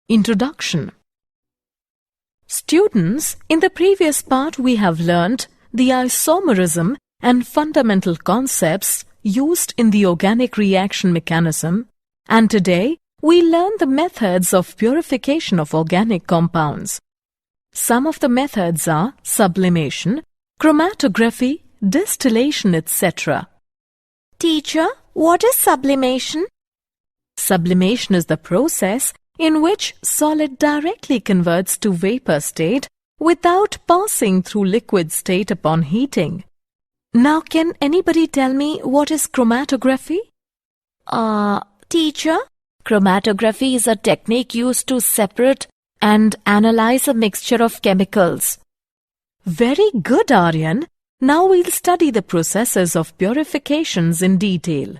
Introduction. Students, in the previous part we have learnt the isomerism and fundamental concepts used in the organic reaction mechanism, and today we learn the methods of purification of organic compounds. Some of the methods are sublimation, chromatography, distillation, etc. Teacher, what is sublimation? Sublimation is the process in which solid directly converts to vapor state without passing through liquid state upon heating. Now, can anybody tell me what is chromatography? Teacher, chromatography is a technique used to separate and analyze a mixture of chemicals. Very good, Aryan. Now we'll study the processes of purifications in detail.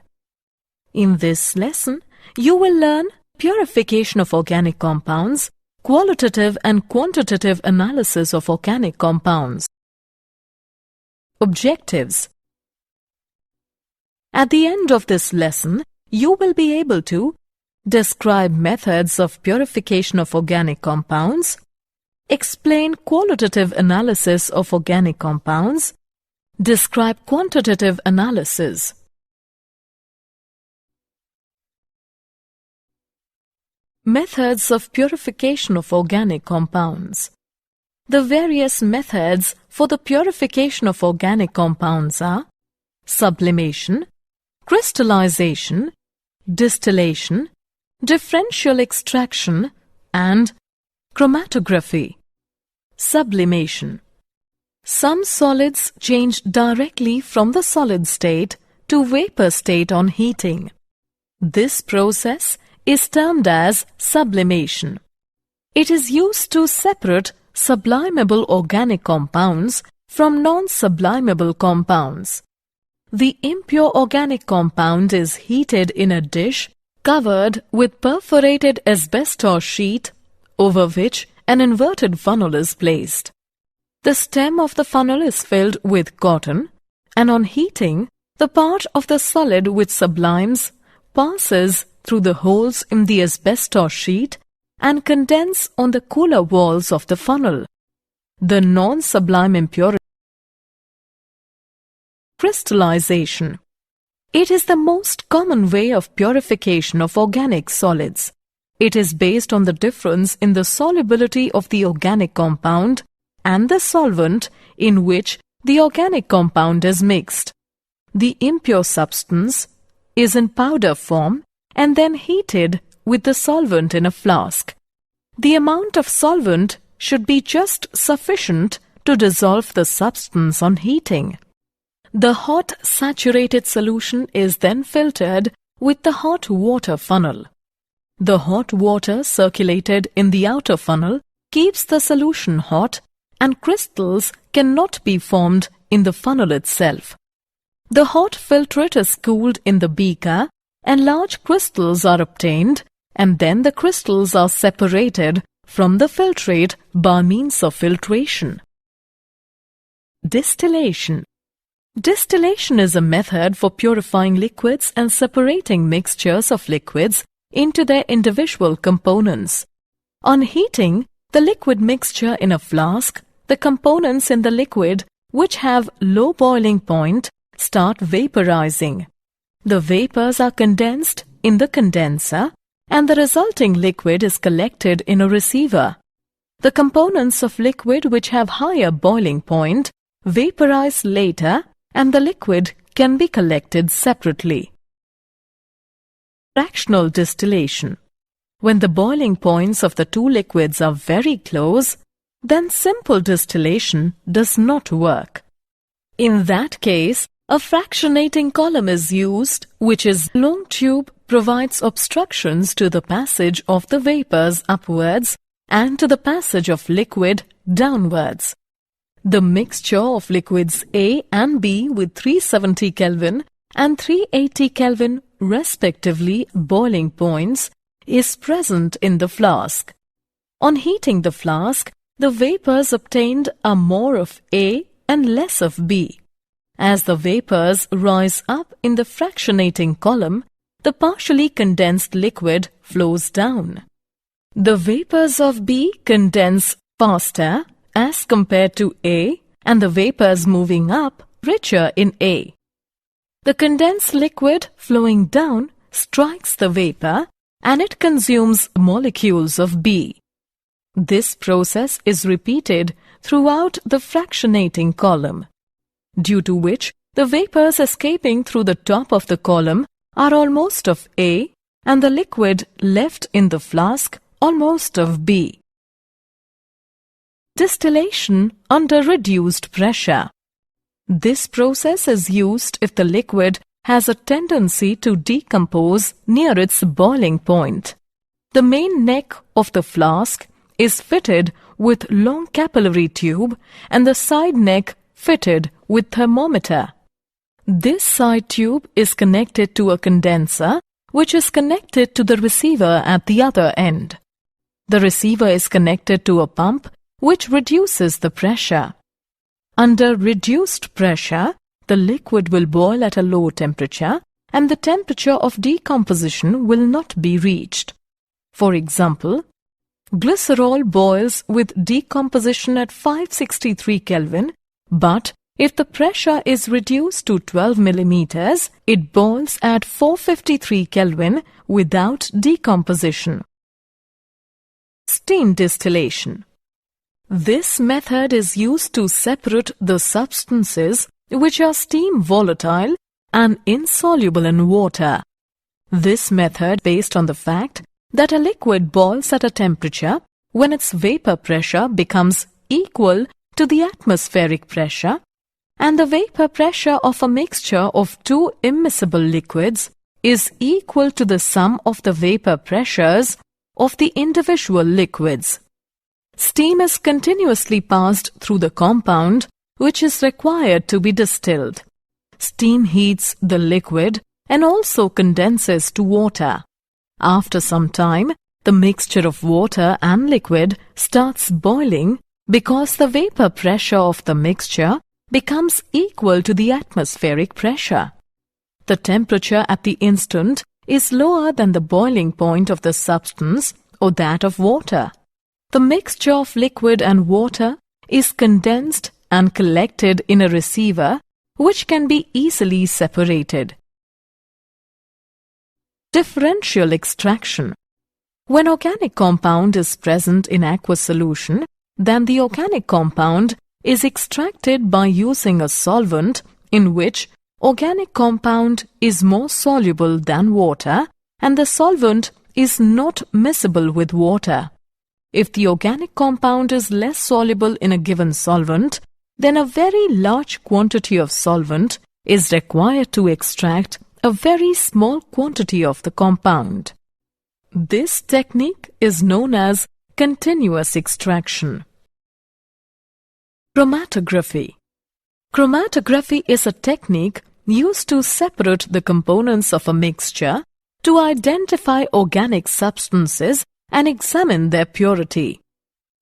In this lesson, you will learn purification of organic compounds, qualitative and quantitative analysis of organic compounds. Objectives. At the end of this lesson, you will be able to describe methods of purification of organic compounds, explain qualitative analysis of organic compounds, describe quantitative analysis. Methods of purification of organic compounds. The various methods for the purification of organic compounds are sublimation, crystallization, distillation, differential extraction, and chromatography. Sublimation. Some solids change directly from the solid state to vapor state on heating. This process is termed as sublimation. It is used to separate sublimable organic compounds from non-sublimable compounds. The impure organic compound is heated in a dish covered with perforated asbestos sheet over which an inverted funnel is placed. The stem of the funnel is filled with cotton, and on heating, the part of the solid which sublimes passes through the holes in the asbestos sheet and condense on the cooler walls of the funnel. The non-sublime impurity. Crystallization. It is the most common way of purification of organic solids. It is based on the difference in the solubility of the organic compound and the solvent in which the organic compound is mixed. The impure substance is in powder form and then heated with the solvent in a flask. The amount of solvent should be just sufficient to dissolve the substance on heating. The hot saturated solution is then filtered with the hot water funnel. The hot water circulated in the outer funnel keeps the solution hot, and crystals cannot be formed in the funnel itself. The hot filtrate is cooled in the beaker and large crystals are obtained, and then the crystals are separated from the filtrate by means of filtration. Distillation. Distillation is a method for purifying liquids and separating mixtures of liquids into their individual components. On heating the liquid mixture in a flask, the components in the liquid which have low boiling point start vaporizing. The vapors are condensed in the condenser and the resulting liquid is collected in a receiver. The components of liquid which have higher boiling point vaporize later and the liquid can be collected separately. Fractional distillation. When the boiling points of the two liquids are very close, then simple distillation does not work. In that case, a fractionating column is used, which is long tube provides obstructions to the passage of the vapors upwards and to the passage of liquid downwards. The mixture of liquids A and B with 370 Kelvin and 380 Kelvin respectively boiling points is present in the flask. On heating the flask, the vapors obtained are more of A and less of B. As the vapors rise up in the fractionating column, the partially condensed liquid flows down. The vapors of B condense faster as compared to A, and the vapors moving up richer in A. The condensed liquid flowing down strikes the vapor and it consumes molecules of B. This process is repeated throughout the fractionating column, due to which the vapors escaping through the top of the column are almost of A and the liquid left in the flask almost of B. Distillation under reduced pressure. This process is used if the liquid has a tendency to decompose near its boiling point. The main neck of the flask is fitted with long capillary tube and the side neck fitted with thermometer. This side tube is connected to a condenser which is connected to the receiver at the other end. The receiver is connected to a pump which reduces the pressure. Under reduced pressure, the liquid will boil at a low temperature and the temperature of decomposition will not be reached. For example, glycerol boils with decomposition at 563 Kelvin, but if the pressure is reduced to 12 millimeters, it boils at 453 Kelvin without decomposition. Steam distillation. This method is used to separate the substances which are steam volatile and insoluble in water. This method based on the fact that a liquid boils at a temperature when its vapor pressure becomes equal to the atmospheric pressure and the vapor pressure of a mixture of two immiscible liquids is equal to the sum of the vapor pressures of the individual liquids. Steam is continuously passed through the compound which is required to be distilled. Steam heats the liquid and also condenses to water. After some time, the mixture of water and liquid starts boiling because the vapor pressure of the mixture becomes equal to the atmospheric pressure. The temperature at the instant is lower than the boiling point of the substance or that of water. The mixture of liquid and water is condensed and collected in a receiver which can be easily separated. Differential extraction. When organic compound is present in aqueous solution, then the organic compound is extracted by using a solvent in which organic compound is more soluble than water and the solvent is not miscible with water. If the organic compound is less soluble in a given solvent, then a very large quantity of solvent is required to extract a very small quantity of the compound. This technique is known as continuous extraction. Chromatography. Chromatography is a technique used to separate the components of a mixture to identify organic substances and examine their purity.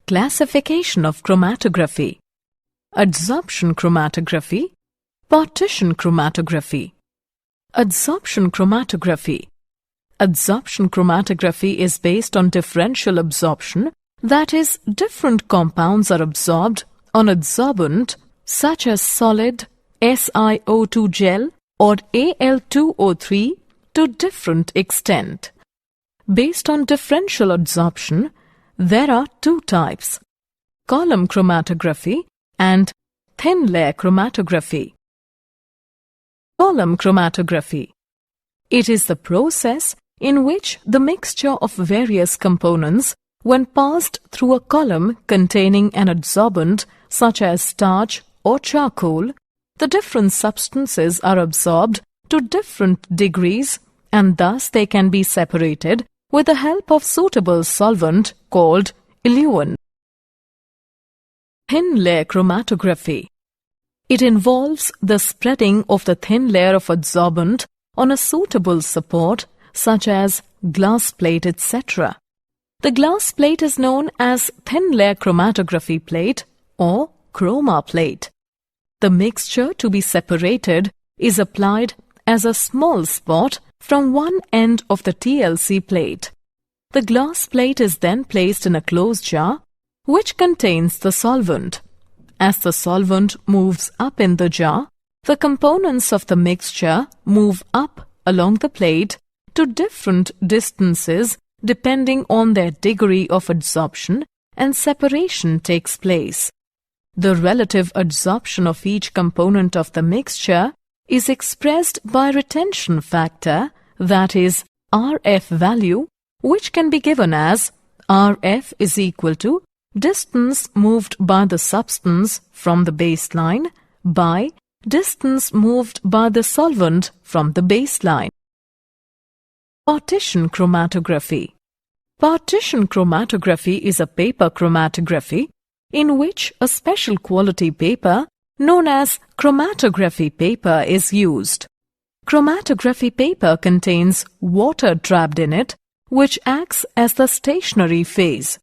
Classification of chromatography. Adsorption chromatography, partition chromatography. Adsorption chromatography. Adsorption chromatography is based on differential absorption, that is, different compounds are absorbed on adsorbent such as solid SiO2 gel or Al2O3 to different extent. Based on differential adsorption, there are two types: column chromatography and thin layer chromatography. Column chromatography. It is the process in which the mixture of various components, when passed through a column containing an adsorbent such as starch or charcoal, the different substances are absorbed to different degrees and thus they can be separated with the help of suitable solvent called eluent. Thin layer chromatography. It involves the spreading of the thin layer of adsorbent on a suitable support such as glass plate, etc. The glass plate is known as thin layer chromatography plate or chroma plate. The mixture to be separated is applied as a small spot from one end of the TLC plate. The glass plate is then placed in a closed jar which contains the solvent. As the solvent moves up in the jar, the components of the mixture move up along the plate to different distances depending on their degree of adsorption, and separation takes place. The relative adsorption of each component of the mixture is expressed by retention factor, that is RF value, which can be given as RF is equal to distance moved by the substance from the baseline by distance moved by the solvent from the baseline. Partition chromatography. Partition chromatography is a paper chromatography in which a special quality paper known as chromatography paper is used. Chromatography paper contains water trapped in it, which acts as the stationary phase.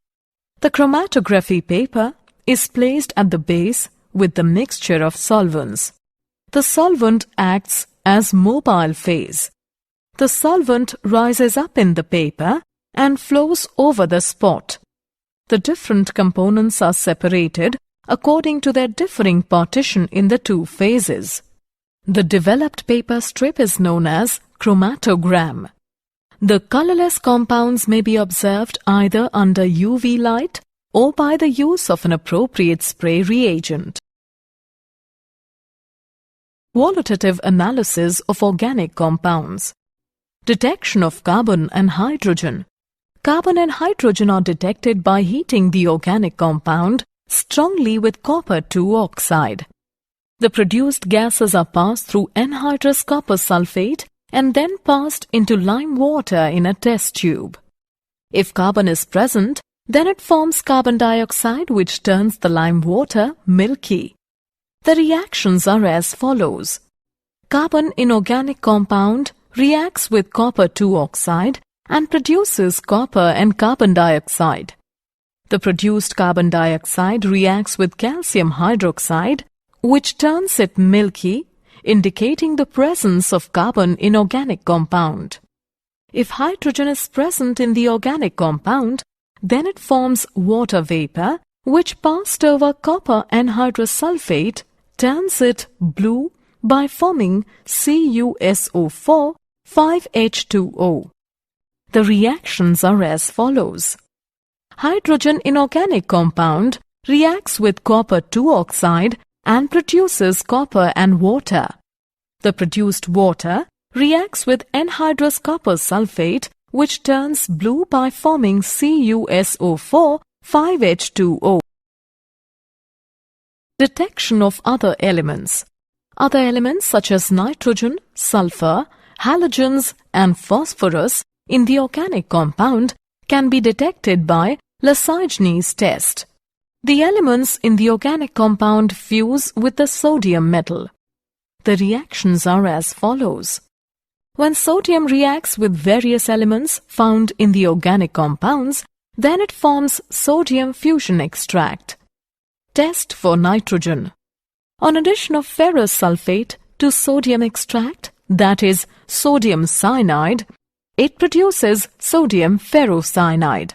The chromatography paper is placed at the base with the mixture of solvents. The solvent acts as mobile phase. The solvent rises up in the paper and flows over the spot. The different components are separated according to their differing partition in the two phases. The developed paper strip is known as chromatogram. The colorless compounds may be observed either under UV light or by the use of an appropriate spray reagent. Qualitative analysis of organic compounds. Detection of carbon and hydrogen. Carbon and hydrogen are detected by heating the organic compound strongly with copper-2 oxide. The produced gases are passed through anhydrous copper sulfate and then passed into lime water in a test tube. If carbon is present, then it forms carbon dioxide, which turns the lime water milky. The reactions are as follows. Carbon in organic compound reacts with copper-2 oxide and produces copper and carbon dioxide. The produced carbon dioxide reacts with calcium hydroxide, which turns it milky, indicating the presence of carbon in organic compound. If hydrogen is present in the organic compound, then it forms water vapor, which passed over copper anhydrous sulfate turns it blue by forming CuSO4 5H2O. The reactions are as follows. Hydrogen in organic compound reacts with copper-2 oxide and produces copper and water. The produced water reacts with anhydrous copper sulfate, which turns blue by forming CuSO4 5H2O. Detection of other elements. Other elements such as nitrogen, sulfur, halogens and phosphorus in the organic compound can be detected by Lassaigne's test. The elements in the organic compound fuse with the sodium metal. The reactions are as follows. When sodium reacts with various elements found in the organic compounds, then it forms sodium fusion extract. Test for nitrogen. On addition of ferrous sulfate to sodium extract, that is sodium cyanide, it produces sodium ferrocyanide.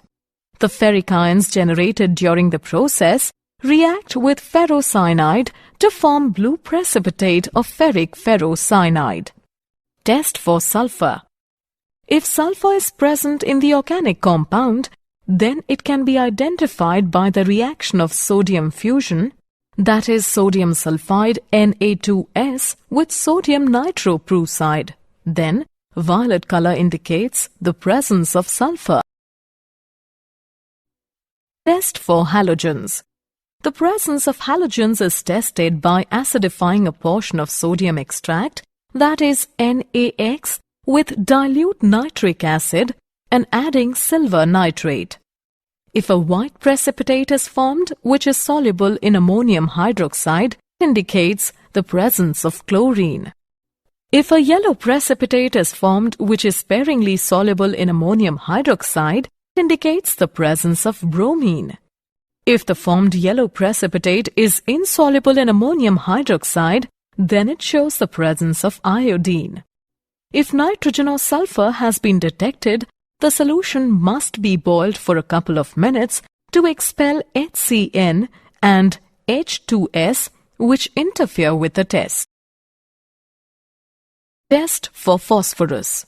The ferric ions generated during the process react with ferrocyanide to form blue precipitate of ferric ferrocyanide. Test for sulfur. If sulfur is present in the organic compound, then it can be identified by the reaction of sodium fusion, that is sodium sulfide Na2S with sodium nitroprusside. Then, violet color indicates the presence of sulfur. Test for halogens. The presence of halogens is tested by acidifying a portion of sodium extract, that is NaX, with dilute nitric acid and adding silver nitrate. If a white precipitate is formed which is soluble in ammonium hydroxide, it indicates the presence of chlorine. If a yellow precipitate is formed which is sparingly soluble in ammonium hydroxide, it indicates the presence of bromine. If the formed yellow precipitate is insoluble in ammonium hydroxide, then it shows the presence of iodine. If nitrogen or sulfur has been detected, the solution must be boiled for a couple of minutes to expel HCN and H2S which interfere with the test. Test for phosphorus.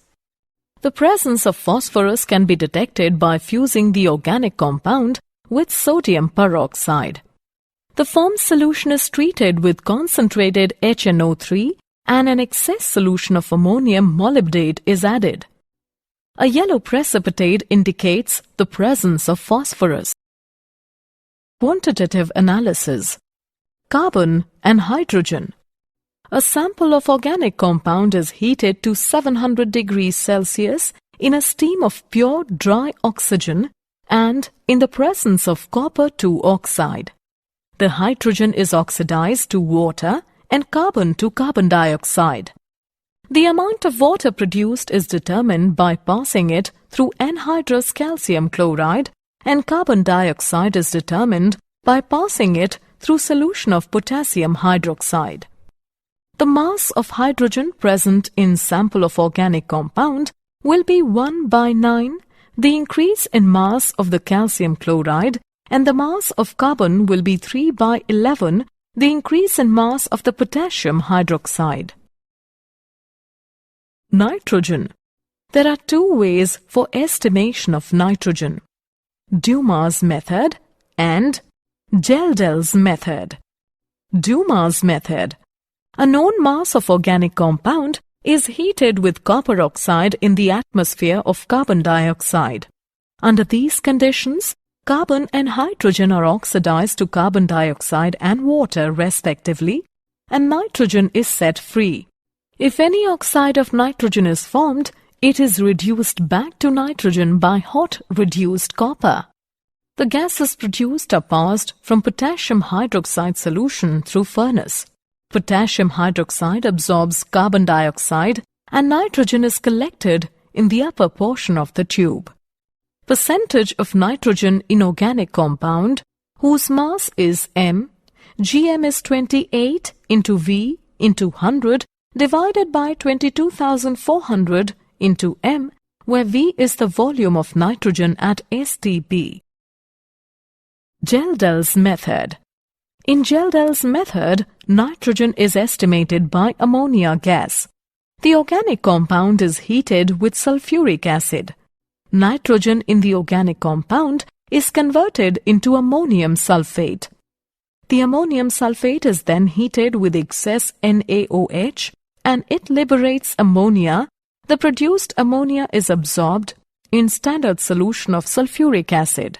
The presence of phosphorus can be detected by fusing the organic compound with sodium peroxide. The formed solution is treated with concentrated HNO3 and an excess solution of ammonium molybdate is added. A yellow precipitate indicates the presence of phosphorus. Quantitative analysis. Carbon and hydrogen. A sample of organic compound is heated to 700 degrees Celsius in a steam of pure dry oxygen and in the presence of copper-2 oxide. The hydrogen is oxidized to water and carbon to carbon dioxide. The amount of water produced is determined by passing it through anhydrous calcium chloride, and carbon dioxide is determined by passing it through solution of potassium hydroxide. The mass of hydrogen present in sample of organic compound will be 1/9, the increase in mass of the calcium chloride, and the mass of carbon will be 3/11, the increase in mass of the potassium hydroxide. Nitrogen. There are two ways for estimation of nitrogen: Dumas method and Geldel's method. Dumas method. A known mass of organic compound is heated with copper oxide in the atmosphere of carbon dioxide. Under these conditions, carbon and hydrogen are oxidized to carbon dioxide and water respectively, and nitrogen is set free. If any oxide of nitrogen is formed, it is reduced back to nitrogen by hot reduced copper. The gases produced are passed from potassium hydroxide solution through furnace. Potassium hydroxide absorbs carbon dioxide and nitrogen is collected in the upper portion of the tube. Percentage of nitrogen in organic compound whose mass is m, Gm is 28 into V into 100 divided by 22,400 into m, where V is the volume of nitrogen at STP. Geldel's method. In Geldel's method, nitrogen is estimated by ammonia gas. The organic compound is heated with sulfuric acid. Nitrogen in the organic compound is converted into ammonium sulfate. The ammonium sulfate is then heated with excess NaOH and it liberates ammonia. The produced ammonia is absorbed in standard solution of sulfuric acid.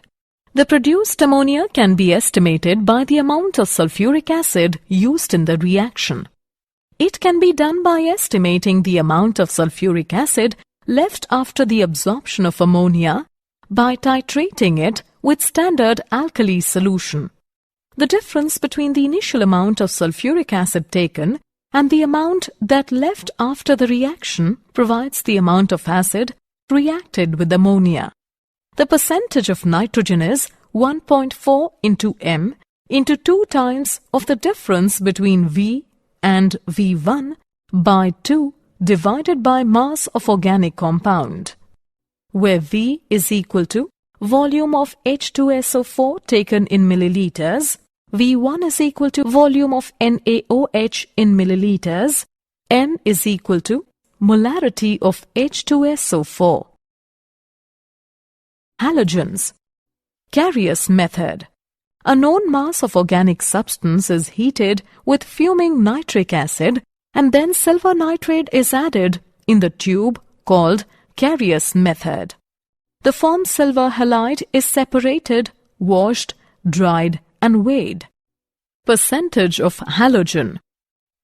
The produced ammonia can be estimated by the amount of sulfuric acid used in the reaction. It can be done by estimating the amount of sulfuric acid left after the absorption of ammonia by titrating it with standard alkali solution. The difference between the initial amount of sulfuric acid taken and the amount that left after the reaction provides the amount of acid reacted with ammonia. The percentage of nitrogen is 1.4 into m into 2 times of the difference between V and V1 by 2 divided by mass of organic compound, where V is equal to volume of H2SO4 taken in milliliters, V1 is equal to volume of NaOH in milliliters, m is equal to molarity of H2SO4. Halogens. Carius method. A known mass of organic substance is heated with fuming nitric acid and then silver nitrate is added in the tube called Carius method. The formed silver halide is separated, washed, dried and weighed. Percentage of halogen.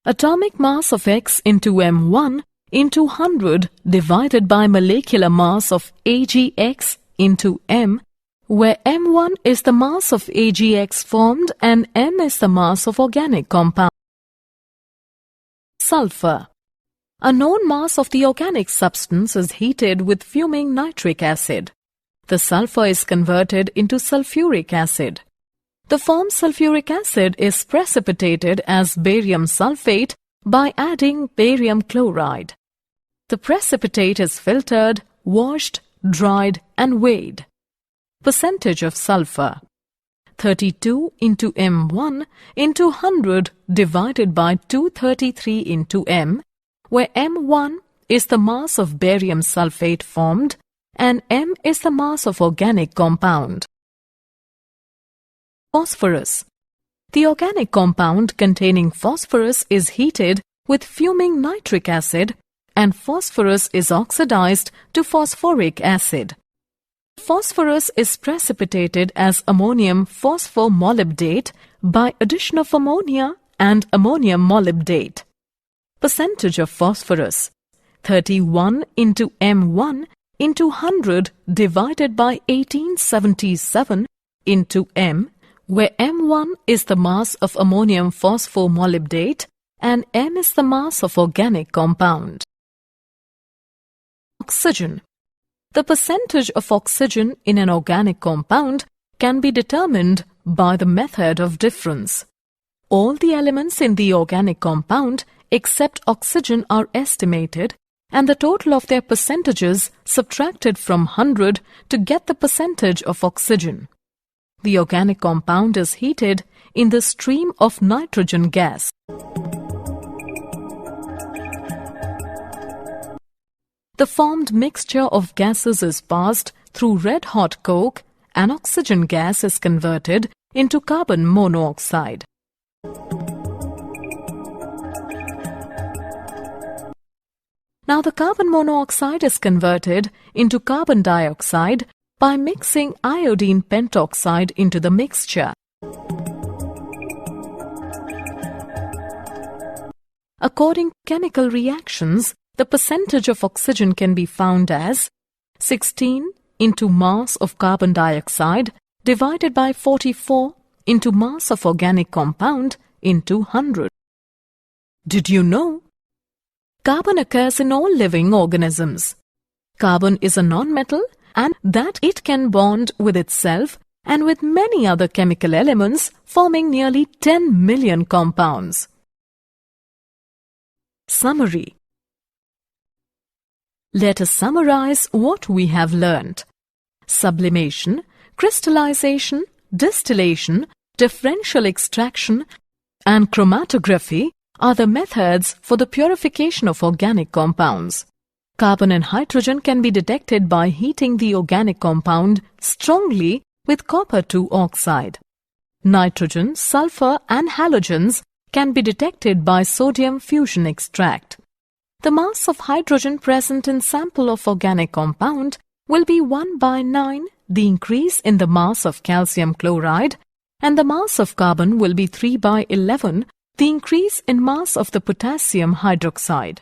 Atomic mass of X into M1 into 100 divided by molecular mass of AgX into M, where M1 is the mass of AgX formed and M is the mass of organic compound. Sulfur. A known mass of the organic substance is heated with fuming nitric acid. The sulfur is converted into sulfuric acid. The formed sulfuric acid is precipitated as barium sulfate by adding barium chloride. The precipitate is filtered, washed, dried and weighed. Percentage of sulfur. 32 into M1 into 100 divided by 233 into M, where M1 is the mass of barium sulfate formed and M is the mass of organic compound. Phosphorus. The organic compound containing phosphorus is heated with fuming nitric acid and phosphorus is oxidized to phosphoric acid. Phosphorus is precipitated as ammonium phosphomolybdate by addition of ammonia and ammonium molybdate. Percentage of phosphorus. 31 into M1 into 100 divided by 1877 into M, where M1 is the mass of ammonium phosphomolybdate and M is the mass of organic compound. Oxygen. The percentage of oxygen in an organic compound can be determined by the method of difference. All the elements in the organic compound except oxygen are estimated and the total of their percentages subtracted from 100 to get the percentage of oxygen. The organic compound is heated in the stream of nitrogen gas. The formed mixture of gases is passed through red-hot coke and oxygen gas is converted into carbon monoxide. Now the carbon monoxide is converted into carbon dioxide by mixing iodine pentoxide into the mixture. According to chemical reactions, the percentage of oxygen can be found as 16 into mass of carbon dioxide divided by 44 into mass of organic compound into 100. Did you know? Carbon occurs in all living organisms. Carbon is a non-metal and that it can bond with itself and with many other chemical elements, forming nearly 10 million compounds. Summary. Let us summarize what we have learnt. Sublimation, crystallization, distillation, differential extraction, and chromatography are the methods for the purification of organic compounds. Carbon and hydrogen can be detected by heating the organic compound strongly with copper-2 oxide. Nitrogen, sulfur, and halogens can be detected by sodium fusion extract. The mass of hydrogen present in sample of organic compound will be 1/9, the increase in the mass of calcium chloride, and the mass of carbon will be 3/11, the increase in mass of the potassium hydroxide.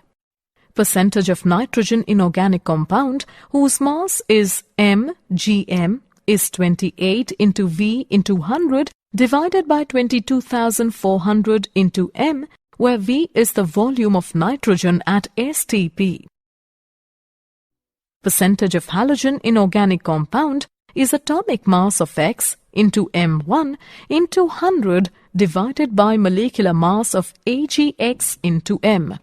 Percentage of nitrogen in organic compound whose mass is mgm is 28 into V into 100 divided by 22,400 into m, where V is the volume of nitrogen at STP. Percentage of halogen in organic compound is atomic mass of X into M1 into 100 divided by molecular mass of AgX into M,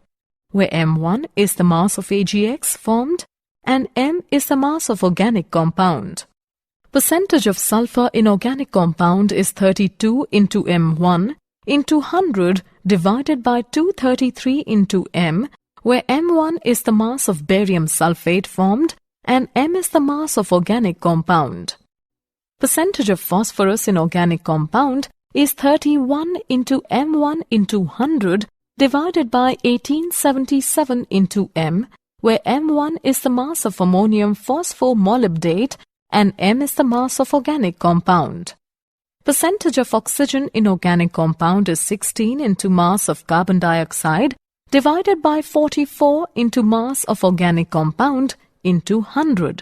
where M1 is the mass of AgX formed and M is the mass of organic compound. Percentage of sulfur in organic compound is 32 into M1 into 100 divided by 233 into M, where M1 is the mass of barium sulfate formed and M is the mass of organic compound. Percentage of phosphorus in organic compound is 31 into M1 into 100 divided by 1877 into M, where M1 is the mass of ammonium phosphomolybdate and M is the mass of organic compound. Percentage of oxygen in organic compound is 16 into mass of carbon dioxide divided by 44 into mass of organic compound into 100.